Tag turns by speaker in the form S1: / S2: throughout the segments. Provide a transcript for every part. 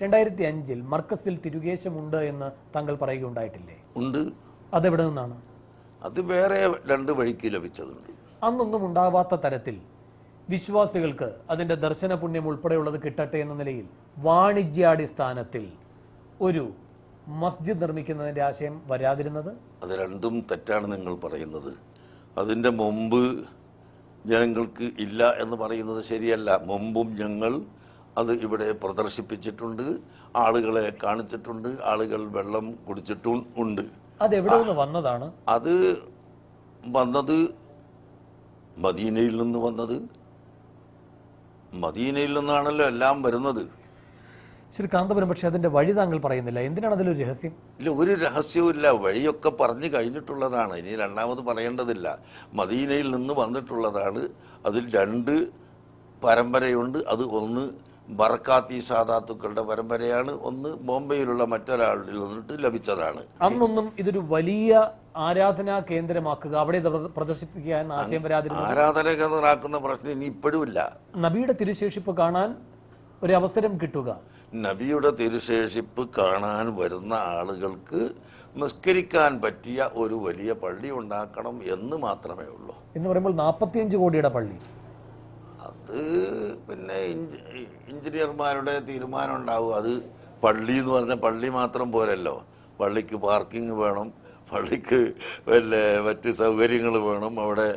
S1: 2005-ൽ മർക്കസിൽ തിരുകേശമുണ്ട് എന്ന് താങ്കൾ പറയുകയുണ്ടായിട്ടില്ലേ?
S2: ഉണ്ട്.
S1: അതെവിടെ നിന്നാണ്?
S2: അത് വേറെ രണ്ട് വഴിക്ക് ലഭിച്ചതുണ്ട്.
S1: അന്നൊന്നും ഉണ്ടാവാത്ത തരത്തിൽ വിശ്വാസികൾക്ക് അതിന്റെ ദർശന പുണ്യം ഉൾപ്പെടെയുള്ളത് കിട്ടട്ടെ എന്ന നിലയിൽ വാണിജ്യാടിസ്ഥാനത്തിൽ ഒരു മസ്ജിദ് നിർമ്മിക്കുന്നതിന്റെ ആശയം വരാതിരുന്നത്?
S2: അത് രണ്ടും തെറ്റാണ് നിങ്ങൾ പറയുന്നത്. അതിൻ്റെ മുമ്പ് ജനങ്ങൾക്ക് ഇല്ല എന്ന് പറയുന്നത് ശരിയല്ല. മുമ്പും ഞങ്ങൾ അത് ഇവിടെ പ്രദർശിപ്പിച്ചിട്ടുണ്ട്, ആളുകളെ കാണിച്ചിട്ടുണ്ട്, ആളുകൾ വെള്ളം കുടിച്ചിട്ടും ഉണ്ട്.
S1: അതെവിടെ നിന്ന് വന്നതാണ്?
S2: അത് വന്നത് മദീനയിൽ നിന്ന് വന്നത്. മദീനയിൽ നിന്നാണല്ലോ എല്ലാം വരുന്നത്.
S1: ശ്രീ കാന്തപുരം, പക്ഷെ അതിന്റെ വഴി താങ്കൾ പറയുന്നില്ല. എന്തിനാണ് അതിലൊരു രഹസ്യം?
S2: ഇല്ല, ഒരു രഹസ്യവും ഇല്ല. വഴിയൊക്കെ പറഞ്ഞു കഴിഞ്ഞിട്ടുള്ളതാണ്, ഇനി രണ്ടാമത് പറയേണ്ടതില്ല. മദീനയിൽ നിന്ന് വന്നിട്ടുള്ളതാണ്. അതിൽ രണ്ട് പരമ്പരയുണ്ട്. അത് ഒന്ന് ബർക്കാത്തി സാദാത്തുക്കളുടെ പരമ്പരയാണ്, ഒന്ന് ബോംബെയിലുള്ള മറ്റൊരാളിൽ നിന്നിട്ട് ലഭിച്ചതാണ്.
S1: അന്നൊന്നും ഇതൊരു വലിയ ആരാധനാ കേന്ദ്രമാക്കുക, അവിടെ പ്രദർശിപ്പിക്കാൻ ആശയം വരാതിരുന്നു.
S2: ആരാധന കേന്ദ്രമാക്കുന്ന പ്രശ്നം ഇനി ഇപ്പോഴും ഇല്ല.
S1: നബിയുടെ തിരുശേഷിപ്പ് കാണാൻ ഒരു അവസരം കിട്ടുക,
S2: നബിയുടെ തിരുശേഷിപ്പ് കാണാൻ വരുന്ന ആളുകൾക്ക് നിസ്കരിക്കാൻ പറ്റിയ ഒരു വലിയ പള്ളി ഉണ്ടാക്കണം എന്ന് മാത്രമേ ഉള്ളൂ.
S1: എന്ന് പറയുമ്പോൾ 45 കോടിയുടെ പള്ളി,
S2: അത് പിന്നെ എഞ്ചിനീയർമാരുടെ തീരുമാനം ഉണ്ടാവും. അത് പള്ളി എന്ന് പറഞ്ഞാൽ പള്ളി മാത്രം പോരല്ലോ. പള്ളിക്ക് പാർക്കിംഗ് വേണം, പള്ളിക്ക് മറ്റ് സൗകര്യങ്ങൾ വേണം, അവിടെ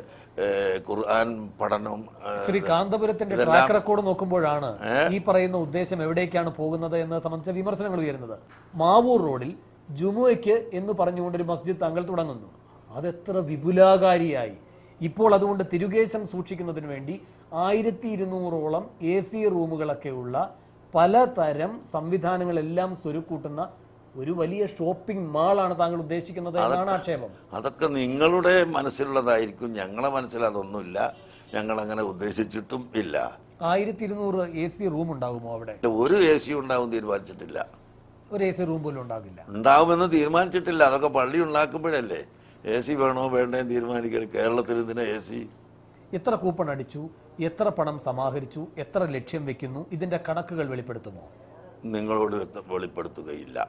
S2: ഖുർആൻ പഠനം.
S1: ശ്രീ കാന്തപുരത്തിന്റെ ട്രാക്ക് റെക്കോർഡ് നോക്കുമ്പോഴാണ് ഈ പറയുന്ന ഉദ്ദേശം എവിടേക്കാണ് പോകുന്നത് എന്ന് സംബന്ധിച്ച വിമർശനങ്ങൾ ഉയരുന്നത്. മാവൂർ റോഡിൽ ജുമുഅയ്ക്ക് എന്ന് പറഞ്ഞുകൊണ്ടൊരു മസ്ജിദ് താങ്കൾ തുടങ്ങുന്നു. അതെത്ര വിപുലാകാരിയായി! ഇപ്പോൾ അതുകൊണ്ട് തിരുകേശം സൂക്ഷിക്കുന്നതിന് വേണ്ടി 1200ഓളം AC റൂമുകളൊക്കെ ഉള്ള പലതരം സംവിധാനങ്ങളെല്ലാം സ്വരുക്കൂട്ടുന്ന ഒരു വലിയ ഷോപ്പിംഗ് മാളാണ് താങ്കൾ ഉദ്ദേശിക്കുന്നത് എന്നാണ് ആക്ഷേപം.
S2: അതൊക്കെ നിങ്ങളുടെ മനസ്സിലുള്ളതായിരിക്കും, ഞങ്ങളെ മനസ്സിൽ അതൊന്നുമില്ല. ഞങ്ങൾ അങ്ങനെ ഉദ്ദേശിച്ചിട്ടും ഇല്ല.
S1: 1200 AC റൂം ഉണ്ടാകുമോ അവിടെ?
S2: ഒരു AC ഉണ്ടാവും തീരുമാനിച്ചിട്ടില്ല.
S1: ഒരു AC റൂം പോലും ഉണ്ടാകില്ല.
S2: ഉണ്ടാവുമെന്ന് തീരുമാനിച്ചിട്ടില്ല. അതൊക്കെ പള്ളി ഉണ്ടാക്കുമ്പോഴല്ലേ AC വേണോ വേണ്ടേന്ന് തീരുമാനിക്കരുത്. കേരളത്തിൽ ഇതിന് AC.
S1: എത്ര കൂപ്പൺ അടിച്ചു, എത്ര പണം സമാഹരിച്ചു, എത്ര ലക്ഷ്യം വെക്കുന്നു, ഇതിന്റെ കണക്കുകൾ വെളിപ്പെടുത്തുമോ?
S2: നിങ്ങളോട് വെളിപ്പെടുത്തുകയില്ല.